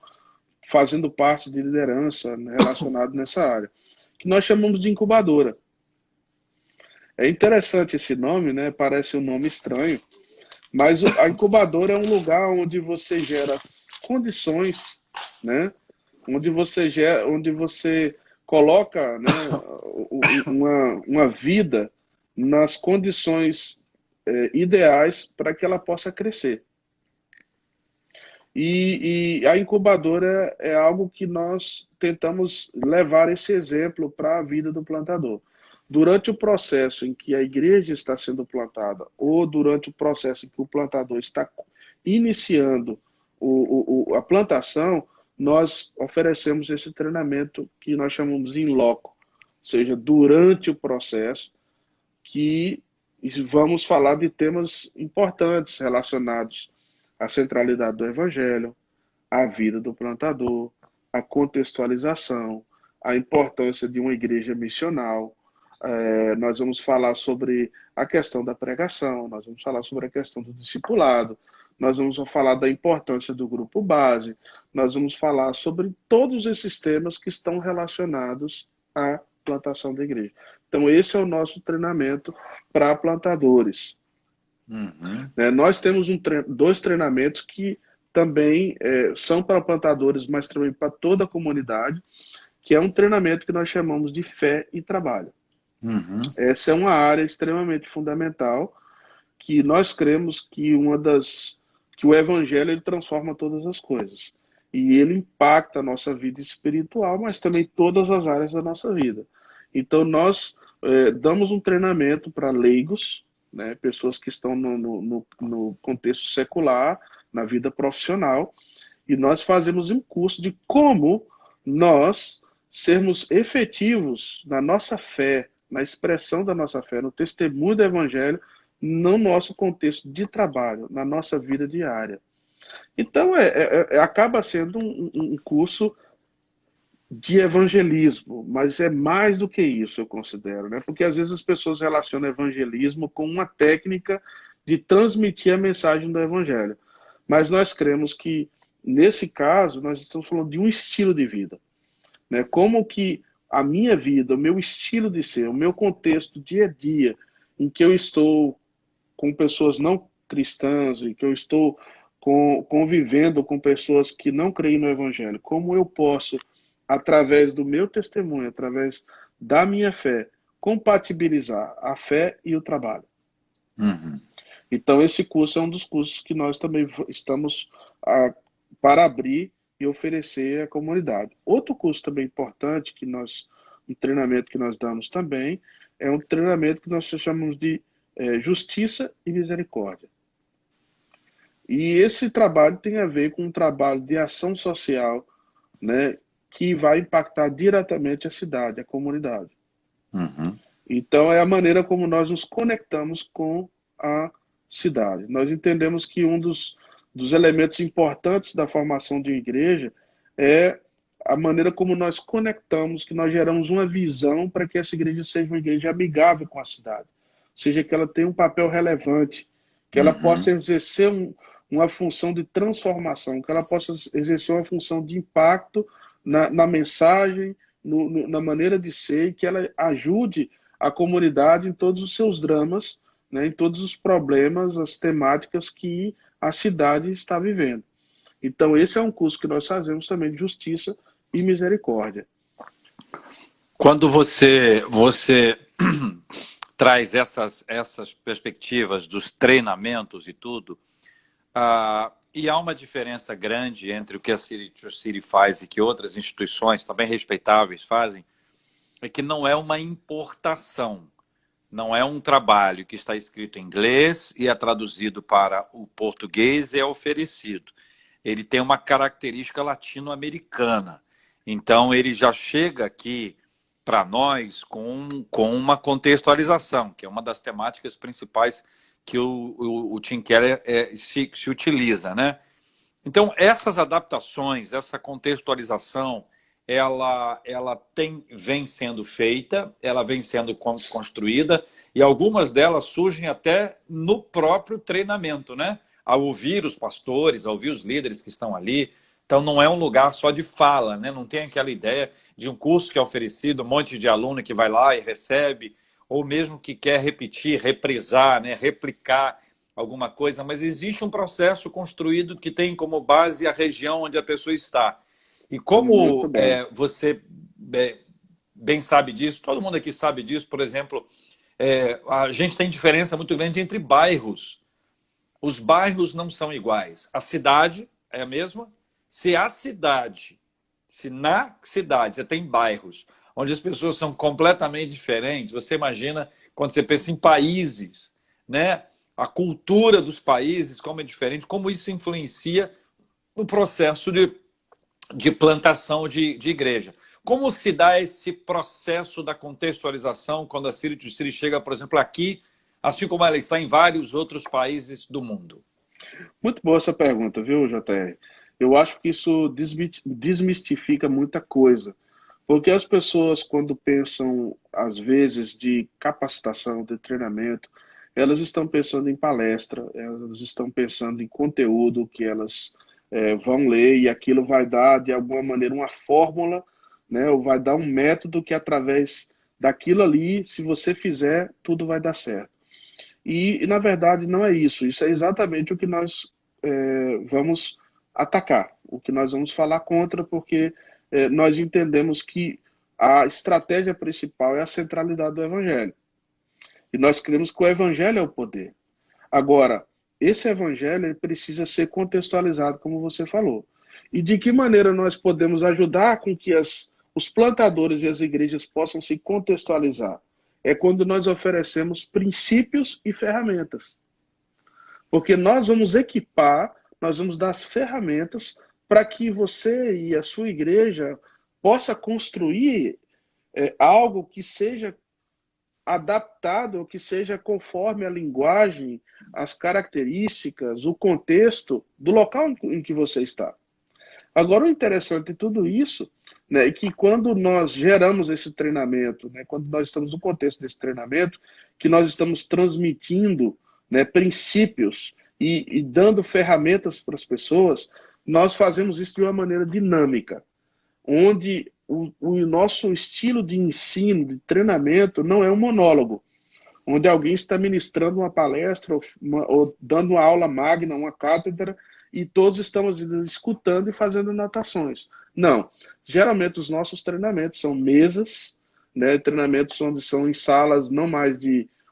fazendo parte de liderança, né, relacionado nessa área, que nós chamamos de incubadora. É interessante esse nome, né? Parece um nome estranho, mas a incubadora é um lugar onde você gera condições, né? Onde você coloca, né, uma vida nas condições ideais para que ela possa crescer. E a incubadora é algo que nós tentamos levar esse exemplo para a vida do plantador. Durante o processo em que a igreja está sendo plantada, ou durante o processo em que o plantador está iniciando a plantação, nós oferecemos esse treinamento que nós chamamos in loco, ou seja, durante o processo, que vamos falar de temas importantes relacionados à centralidade do evangelho, à vida do plantador, à contextualização, à importância de uma igreja missional. Nós vamos falar sobre a questão da pregação, nós vamos falar sobre a questão do discipulado, nós vamos falar da importância do grupo base, nós vamos falar sobre todos esses temas que estão relacionados à plantação da igreja. Então, esse é o nosso treinamento para plantadores. Uhum. Nós temos 2 treinamentos que também são para plantadores, mas também para toda a comunidade, que é um treinamento que nós chamamos de fé e trabalho. Uhum. Essa é uma área extremamente fundamental, que nós cremos que que o evangelho ele transforma todas as coisas. E ele impacta a nossa vida espiritual, mas também todas as áreas da nossa vida. Então, nós damos um treinamento para leigos, né, pessoas que estão no contexto secular, na vida profissional, e nós fazemos um curso de como nós sermos efetivos na nossa fé, na expressão da nossa fé, no testemunho do evangelho, no nosso contexto de trabalho, na nossa vida diária. Então, acaba sendo um curso de evangelismo, mas é mais do que isso, eu considero, né? Porque às vezes as pessoas relacionam evangelismo com uma técnica de transmitir a mensagem do evangelho. Mas nós cremos que, nesse caso, nós estamos falando de um estilo de vida, né? Como que a minha vida, o meu estilo de ser, o meu contexto dia a dia, em que eu estou com pessoas não cristãs, em que eu estou convivendo com pessoas que não creem no evangelho, como eu posso, através do meu testemunho, através da minha fé, compatibilizar a fé e o trabalho. Uhum. Então, esse curso é um dos cursos que nós também estamos para abrir e oferecer à comunidade. Outro curso também importante que nós um treinamento que nós damos também, é um treinamento que nós chamamos de justiça e misericórdia. E esse trabalho tem a ver com um trabalho de ação social, né, que vai impactar diretamente a cidade, a comunidade. Uhum. Então, é a maneira como nós nos conectamos com a cidade. Nós entendemos que um dos elementos importantes da formação de uma igreja é a maneira como nós conectamos, que nós geramos uma visão para que essa igreja seja uma igreja amigável com a cidade. Ou seja, que ela tenha um papel relevante, que ela possa exercer uma função de transformação, que ela possa exercer uma função de impacto na mensagem, na maneira de ser, e que ela ajude a comunidade em todos os seus dramas, né, em todos os problemas, as temáticas que a cidade está vivendo. Então, esse é um curso que nós fazemos também de justiça e misericórdia. Quando você traz essas perspectivas dos treinamentos e tudo, e há uma diferença grande entre o que a City to City faz e que outras instituições também respeitáveis fazem, é que não é uma importação, não é um trabalho que está escrito em inglês e é traduzido para o português e é oferecido. Ele tem uma característica latino-americana. Então, ele já chega aqui para nós com uma contextualização, que é uma das temáticas principais que o Tim Keller se utiliza, né? Então, essas adaptações, essa contextualização, ela vem sendo feita, ela vem sendo construída, e algumas delas surgem até no próprio treinamento, né? Ao ouvir os pastores, ao ouvir os líderes que estão ali. Então, não é um lugar só de fala, né? Não tem aquela ideia de um curso que é oferecido, um monte de aluno que vai lá e recebe, ou mesmo que quer repetir, reprisar, né? Replicar alguma coisa, mas existe um processo construído que tem como base a região onde a pessoa está. E como você bem sabe disso, todo mundo aqui sabe disso, por exemplo, a gente tem diferença muito grande entre bairros. Os bairros não são iguais. A cidade é a mesma. Se na cidade você tem bairros onde as pessoas são completamente diferentes, você imagina quando você pensa em países, né? A cultura dos países, como é diferente, como isso influencia no processo de plantação de igreja. Como se dá esse processo da contextualização quando a City to City chega, por exemplo, aqui, assim como ela está em vários outros países do mundo? Muito boa essa pergunta, viu, JR? Eu acho que isso desmistifica muita coisa. Porque as pessoas, quando pensam, às vezes, de capacitação, de treinamento, elas estão pensando em palestra, elas estão pensando em conteúdo que elas vão ler e aquilo vai dar, de alguma maneira, uma fórmula, né, ou vai dar um método que, através daquilo ali, se você fizer, tudo vai dar certo. E na verdade, não é isso. Isso é exatamente o que nós vamos atacar, o que nós vamos falar contra, porque nós entendemos que a estratégia principal é a centralidade do Evangelho. E nós cremos que o Evangelho é o poder. Agora, esse Evangelho ele precisa ser contextualizado, como você falou. E de que maneira nós podemos ajudar com que os plantadores e as igrejas possam se contextualizar? É quando nós oferecemos princípios e ferramentas. Porque nós vamos equipar, nós vamos dar as ferramentas para que você e a sua igreja possa construir algo que seja adaptado, que seja conforme a linguagem, as características, o contexto do local em que você está. Agora, o interessante de tudo isso, né, é que quando nós geramos esse treinamento, né, quando nós estamos no contexto desse treinamento, que nós estamos transmitindo, né, princípios e dando ferramentas para as pessoas, nós fazemos isso de uma maneira dinâmica, onde o nosso estilo de ensino, de treinamento, não é um monólogo, onde alguém está ministrando uma palestra ou dando uma aula magna, uma cátedra, e todos estamos escutando e fazendo anotações. Não. Geralmente os nossos treinamentos são mesas, né, treinamentos onde são em salas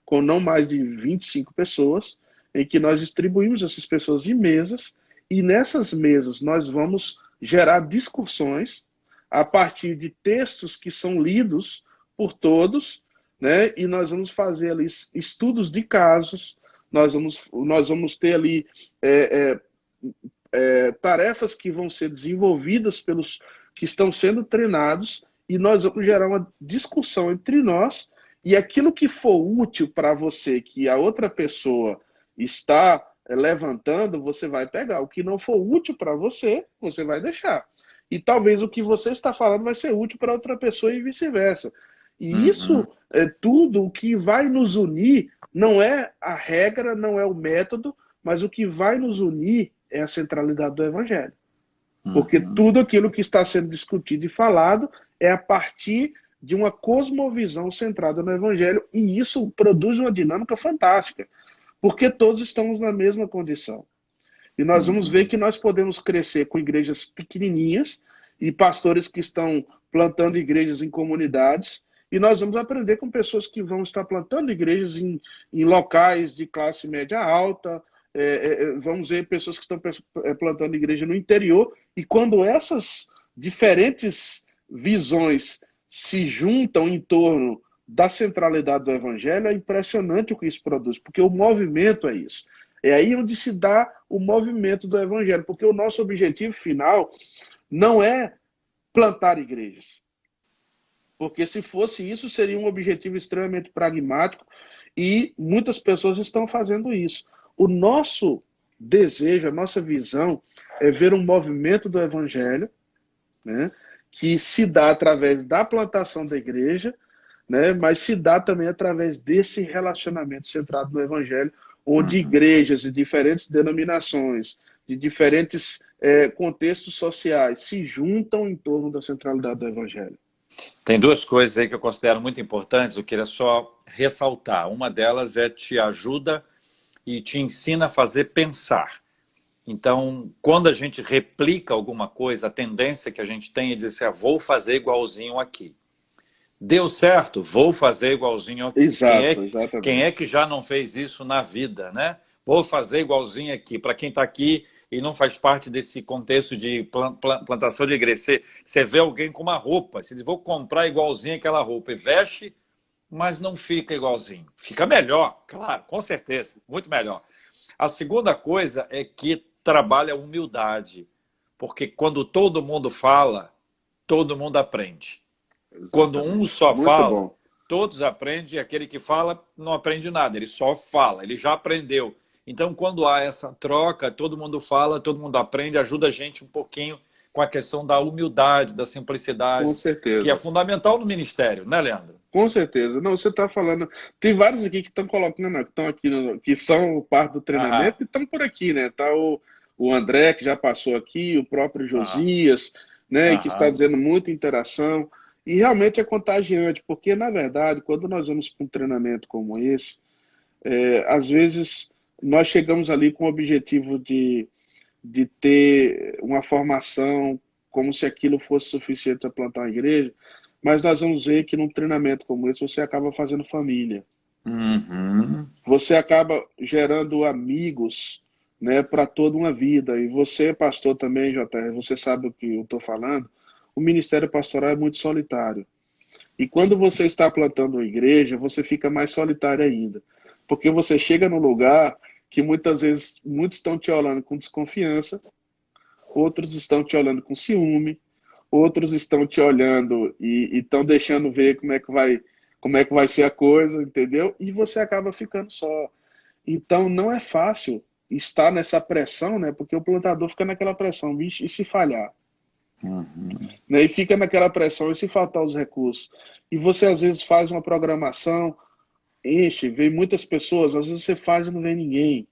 com não mais de 25 pessoas, em que nós distribuímos essas pessoas em mesas, e nessas mesas nós vamos gerar discussões, a partir de textos que são lidos por todos, né? E nós vamos fazer ali estudos de casos, nós vamos ter ali tarefas que vão ser desenvolvidas pelos que estão sendo treinados, e nós vamos gerar uma discussão entre nós, e aquilo que for útil para você, que a outra pessoa está levantando, você vai pegar. O que não for útil para você, você vai deixar. E talvez o que você está falando vai ser útil para outra pessoa e vice-versa. E isso é tudo. O que vai nos unir não é a regra, não é o método, mas o que vai nos unir é a centralidade do Evangelho. Porque tudo aquilo que está sendo discutido e falado é a partir de uma cosmovisão centrada no Evangelho, e isso produz uma dinâmica fantástica, porque todos estamos na mesma condição. E nós vamos ver que nós podemos crescer com igrejas pequenininhas e pastores que estão plantando igrejas em comunidades, e nós vamos aprender com pessoas que vão estar plantando igrejas em locais de classe média alta. Vamos ver pessoas que estão plantando igreja no interior, e quando essas diferentes visões se juntam em torno da centralidade do Evangelho, é impressionante o que isso produz, porque o movimento é isso. É aí onde se dá o movimento do Evangelho, porque o nosso objetivo final não é plantar igrejas. Porque se fosse isso, seria um objetivo extremamente pragmático, e muitas pessoas estão fazendo isso. O nosso desejo, a nossa visão é ver um movimento do Evangelho, né, que se dá através da plantação da igreja, né, mas se dá também através desse relacionamento centrado no Evangelho, onde igrejas de diferentes denominações, de diferentes contextos sociais se juntam em torno da centralidade do Evangelho. Tem duas coisas aí que eu considero muito importantes, eu queria só ressaltar. Uma delas é te ajuda e te ensina a fazer pensar. Então, quando a gente replica alguma coisa, a tendência que a gente tem é dizer assim, vou fazer igualzinho aqui. Deu certo? Vou fazer igualzinho aqui. Exatamente. Quem é que já não fez isso na vida, né? Vou fazer igualzinho aqui. Para quem está aqui e não faz parte desse contexto de plantação de igreja, você vê alguém com uma roupa, você diz, vou comprar igualzinho aquela roupa, e veste, mas não fica igualzinho. Fica melhor, claro, com certeza, muito melhor. A segunda coisa é que trabalha a humildade, porque quando todo mundo fala, todo mundo aprende. Quando um só fala, todos aprendem, e aquele que fala não aprende nada, ele só fala, ele já aprendeu. Então, quando há essa troca, todo mundo fala, todo mundo aprende, ajuda a gente um pouquinho com a questão da humildade, da simplicidade, com certeza, que é fundamental no ministério, né, Leandro? Com certeza. Não, você está falando... Tem vários aqui que estão colocando, que estão aqui, que são parte do treinamento, e estão por aqui, né? Está o André, que já passou aqui, o próprio Josias, né? Que está dizendo muita interação. E realmente é contagiante, porque, na verdade, quando nós vamos para um treinamento como esse, às vezes nós chegamos ali com o objetivo de ter uma formação como se aquilo fosse suficiente para plantar uma igreja, mas nós vamos ver que num treinamento como esse você acaba fazendo família. Você acaba gerando amigos, né, para toda uma vida. E você, pastor também, JR, você sabe o que eu estou falando, o ministério pastoral é muito solitário. E quando você está plantando uma igreja, você fica mais solitário ainda. Porque você chega num lugar que muitas vezes muitos estão te olhando com desconfiança, outros estão te olhando com ciúme, outros estão te olhando e estão deixando ver como é que vai ser a coisa, entendeu? E você acaba ficando só. Então não é fácil estar nessa pressão, né? Porque o plantador fica naquela pressão, bicho, e se falhar? Né? E fica naquela pressão, e se faltar os recursos? E você às vezes faz uma programação, enche, vem muitas pessoas, às vezes você faz e não vem ninguém.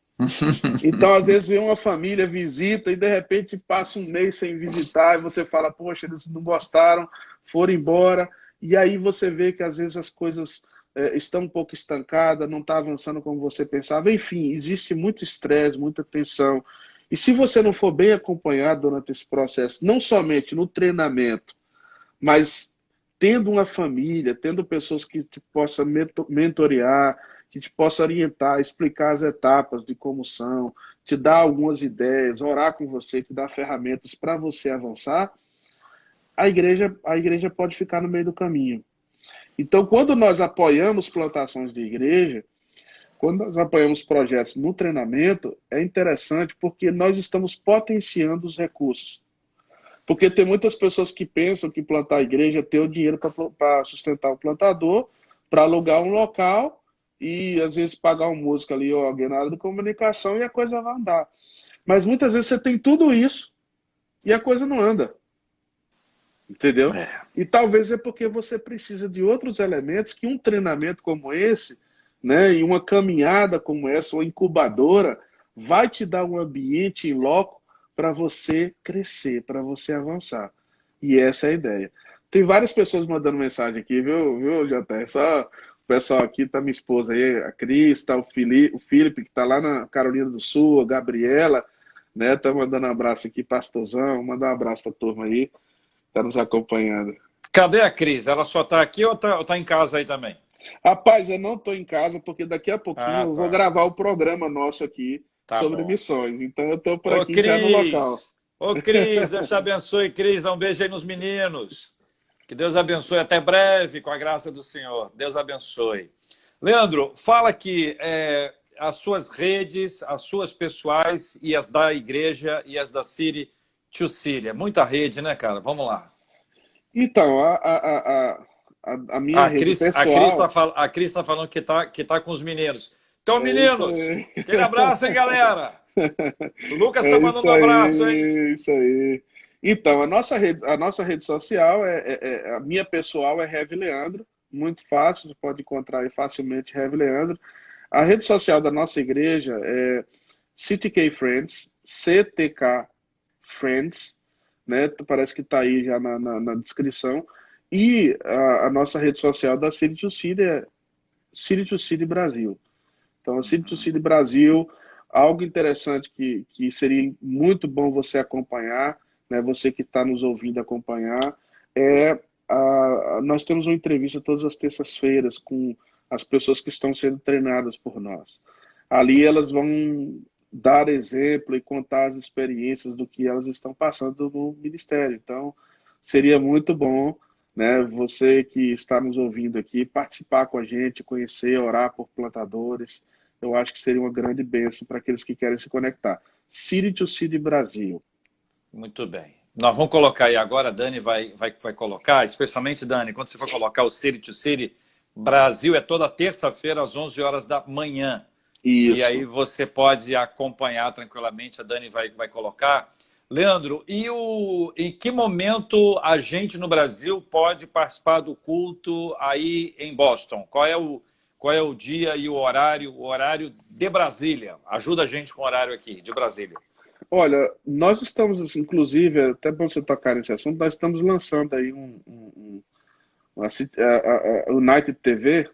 Então, às vezes, vem uma família, visita, e de repente passa um mês sem visitar, e você fala, poxa, eles não gostaram, foram embora, e aí você vê que às vezes as coisas estão um pouco estancadas, não está avançando como você pensava. Enfim, existe muito estresse, muita tensão. E se você não for bem acompanhado durante esse processo, não somente no treinamento, mas tendo uma família, tendo pessoas que te possam mentorear, que te possam orientar, explicar as etapas de como são, te dar algumas ideias, orar com você, te dar ferramentas para você avançar, a igreja pode ficar no meio do caminho. Então, quando nós apoiamos plantações de igreja, quando nós apoiamos projetos no treinamento, é interessante porque nós estamos potenciando os recursos. Porque tem muitas pessoas que pensam que plantar a igreja é ter o dinheiro para sustentar o plantador, para alugar um local e às vezes pagar um músico ali ou alguém na área de comunicação e a coisa vai andar. Mas muitas vezes você tem tudo isso e a coisa não anda. Entendeu? É. E talvez é porque você precisa de outros elementos que um treinamento como esse, né, e uma caminhada como essa, uma incubadora, vai te dar um ambiente em loco para você crescer, para você avançar. E essa é a ideia. Tem várias pessoas mandando mensagem aqui, viu, Jota? Só o pessoal aqui, tá minha esposa aí, a Cris, tá o Felipe, que tá lá na Carolina do Sul, a Gabriela, né? Tá mandando um abraço aqui, pastorzão, mandar um abraço pra turma aí, tá nos acompanhando. Cadê a Cris? Ela só está aqui ou tá em casa aí também? Rapaz, eu não tô em casa porque daqui a pouquinho Ah, eu vou tá. gravar o programa nosso aqui Tá sobre bom. missões. Então eu tô por Ô, aqui já no local. Cris! Ô, Cris, Deus te abençoe, Cris. Dá um beijo aí nos meninos. Que Deus abençoe. Até breve, com a graça do Senhor. Deus abençoe. Leandro, fala aqui as suas redes, as suas pessoais e as da igreja e as da City to City. É muita rede, né, cara? Vamos lá. Então, a minha rede pessoal. A Cris tá falando que tá com os meninos. Então, É isso meninos, aí. aquele abraço, hein, galera? O Lucas tá É isso mandando um abraço, hein? aí, isso aí. Então, a nossa rede social, a minha pessoal é Heavy Leandro, muito fácil, você pode encontrar aí facilmente Heavy Leandro. A rede social da nossa igreja é CTK Friends, CTK Friends, né? Parece que está aí já na descrição. E a nossa rede social da City to City é City to City Brasil. Então, a City to City Brasil, algo interessante que seria muito bom você acompanhar, né? Você que está nos ouvindo acompanhar, nós temos uma entrevista todas as terças-feiras com as pessoas que estão sendo treinadas por nós. Ali elas vão dar exemplo e contar as experiências do que elas estão passando no ministério. Então, seria muito bom, né, você que está nos ouvindo aqui, participar com a gente, conhecer, orar por plantadores. Eu acho que seria uma grande bênção para aqueles que querem se conectar. City to City Brasil. Muito bem. Nós vamos colocar aí agora, a Dani vai colocar, especialmente, Dani, quando você for colocar o City to City Brasil, é toda terça-feira às 11 horas da manhã. Isso. E aí você pode acompanhar tranquilamente, a Dani vai colocar. Leandro, em que momento a gente no Brasil pode participar do culto aí em Boston? Qual é o dia e o horário de Brasília? Ajuda a gente com o horário aqui, de Brasília. Olha, nós estamos, inclusive, até bom você tocar nesse assunto, nós estamos lançando aí a United TV,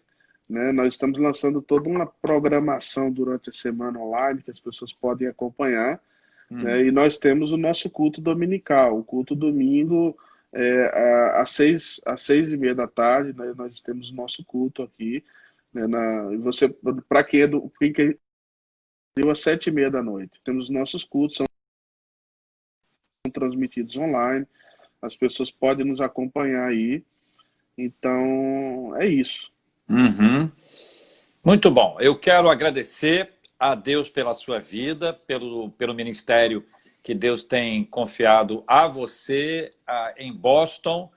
né? Nós estamos lançando toda uma programação durante a semana online que as pessoas podem acompanhar, né? E nós temos o nosso culto dominical, o culto domingo às 6h30 da tarde, né? Nós temos o nosso culto aqui, né? Para quem às 7h30 da noite. Temos os nossos cultos, são transmitidos online, as pessoas podem nos acompanhar aí. Então, é isso. Uhum. Muito bom. Eu quero agradecer a Deus pela sua vida, pelo ministério que Deus tem confiado a você em Boston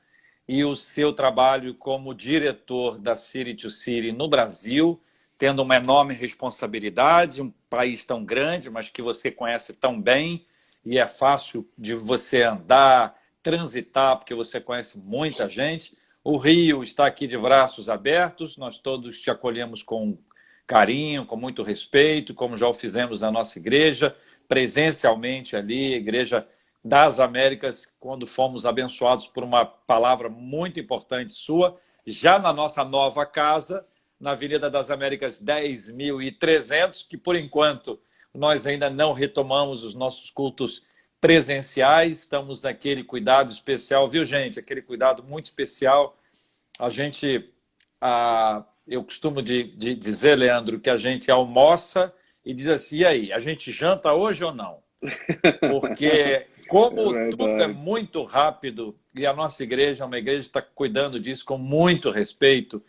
e o seu trabalho como diretor da City to City no Brasil, tendo uma enorme responsabilidade, um país tão grande, mas que você conhece tão bem e é fácil de você andar, transitar, porque você conhece muita gente. O Rio está aqui de braços abertos, nós todos te acolhemos com carinho, com muito respeito, como já o fizemos na nossa igreja, presencialmente ali, Igreja das Américas, quando fomos abençoados por uma palavra muito importante sua, já na nossa nova casa, na Avenida das Américas 10.300, que por enquanto nós ainda não retomamos os nossos cultos presenciais, estamos naquele cuidado especial, viu, gente? Aquele cuidado muito especial. A gente, eu costumo dizer, Leandro, que a gente almoça e diz assim, e aí, a gente janta hoje ou não? Porque Como tudo é verdade. muito rápido e a nossa igreja é uma igreja que está cuidando disso com muito respeito,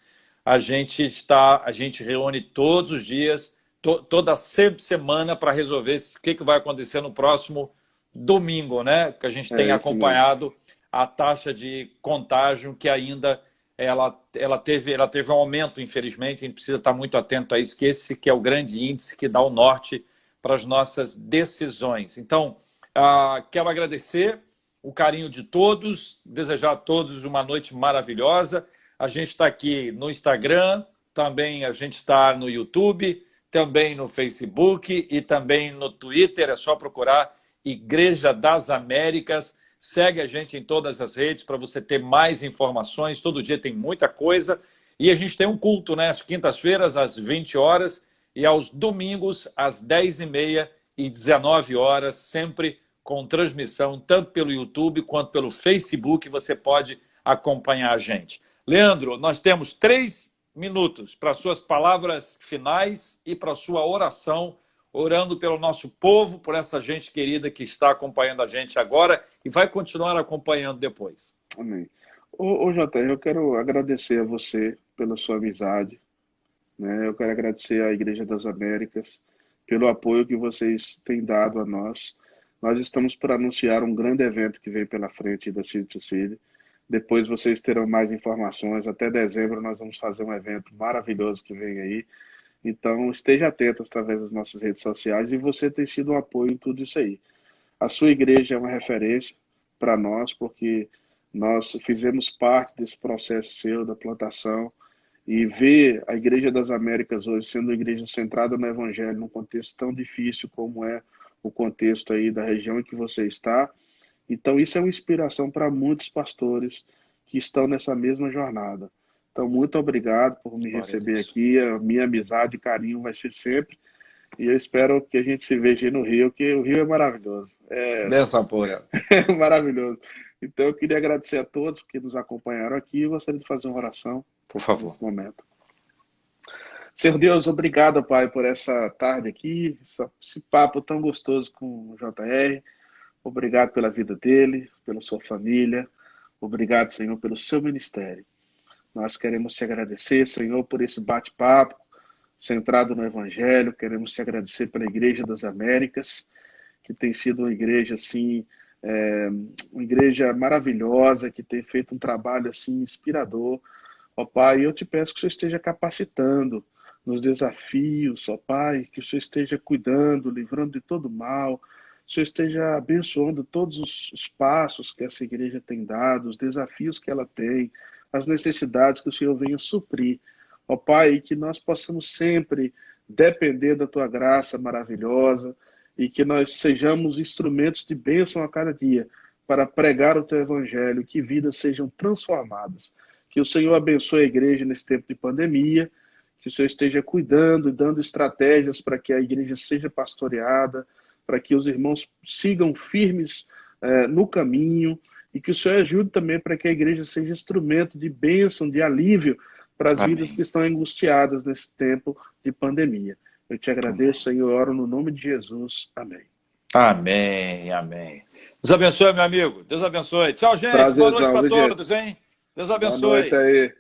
a gente reúne todos os dias, toda semana para resolver o que vai acontecer no próximo domingo, né? Que a gente tem É isso mesmo. acompanhado a taxa de contágio que ainda ela teve um aumento, infelizmente, a gente precisa estar muito atento a isso, que esse que é o grande índice que dá o norte para as nossas decisões. Então, quero agradecer o carinho de todos, desejar a todos uma noite maravilhosa. A gente está aqui no Instagram, também a gente está no YouTube, também no Facebook e também no Twitter. É só procurar Igreja das Américas. Segue a gente em todas as redes para você ter mais informações. Todo dia tem muita coisa. E a gente tem um culto, né? Às quintas-feiras, às 20 horas, e aos domingos, às 10h30 e 19 horas, sempre com transmissão, tanto pelo YouTube quanto pelo Facebook. Você pode acompanhar a gente. Leandro, nós temos 3 minutos para suas palavras finais e para sua oração, orando pelo nosso povo, por essa gente querida que está acompanhando a gente agora e vai continuar acompanhando depois. Amém. Ô, JR, eu quero agradecer a você pela sua amizade, né? Eu quero agradecer à Igreja das Américas pelo apoio que vocês têm dado a nós. Nós estamos para anunciar um grande evento que vem pela frente da City to City. Depois vocês terão mais informações. Até dezembro nós vamos fazer um evento maravilhoso que vem aí. Então, esteja atento através das nossas redes sociais e você tem sido um apoio em tudo isso aí. A sua igreja é uma referência para nós, porque nós fizemos parte desse processo seu, da plantação, e ver a Igreja das Américas hoje sendo uma igreja centrada no Evangelho, num contexto tão difícil como é o contexto aí da região em que você está. Então, isso é uma inspiração para muitos pastores que estão nessa mesma jornada. Então, muito obrigado por me Glória a receber Deus. aqui. A minha amizade e carinho vai ser sempre. E eu espero que a gente se veja aí no Rio, que o Rio é maravilhoso. Benção pura. É maravilhoso. Então, eu queria agradecer a todos que nos acompanharam aqui e gostaria de fazer uma oração Por favor. nesse momento. Senhor Deus, obrigado, Pai, por essa tarde aqui, esse papo tão gostoso com o JR. Obrigado pela vida dele, pela sua família. Obrigado, Senhor, pelo seu ministério. Nós queremos te agradecer, Senhor, por esse bate-papo centrado no Evangelho. Queremos te agradecer pela Igreja das Américas, que tem sido uma igreja, assim, uma igreja maravilhosa, que tem feito um trabalho, assim, inspirador. Ó Pai, eu te peço que o Senhor esteja capacitando nos desafios, ó Pai, que o Senhor esteja cuidando, livrando de todo mal, o Senhor esteja abençoando todos os passos que essa igreja tem dado, os desafios que ela tem, as necessidades que o Senhor venha suprir. Ó Pai, que nós possamos sempre depender da Tua graça maravilhosa e que nós sejamos instrumentos de bênção a cada dia para pregar o Teu Evangelho, que vidas sejam transformadas. Que o Senhor abençoe a igreja nesse tempo de pandemia, que o Senhor esteja cuidando e dando estratégias para que a igreja seja pastoreada, para que os irmãos sigam firmes no caminho, e que o Senhor ajude também para que a igreja seja instrumento de bênção, de alívio para as vidas que estão angustiadas nesse tempo de pandemia. Eu te agradeço, Senhor, oro no nome de Jesus. Amém. Amém, amém. Deus abençoe, meu amigo. Deus abençoe. Tchau, gente. Boa noite Prazerzão, para viu, gente? todos, hein? Deus Boa noite abençoe. aí.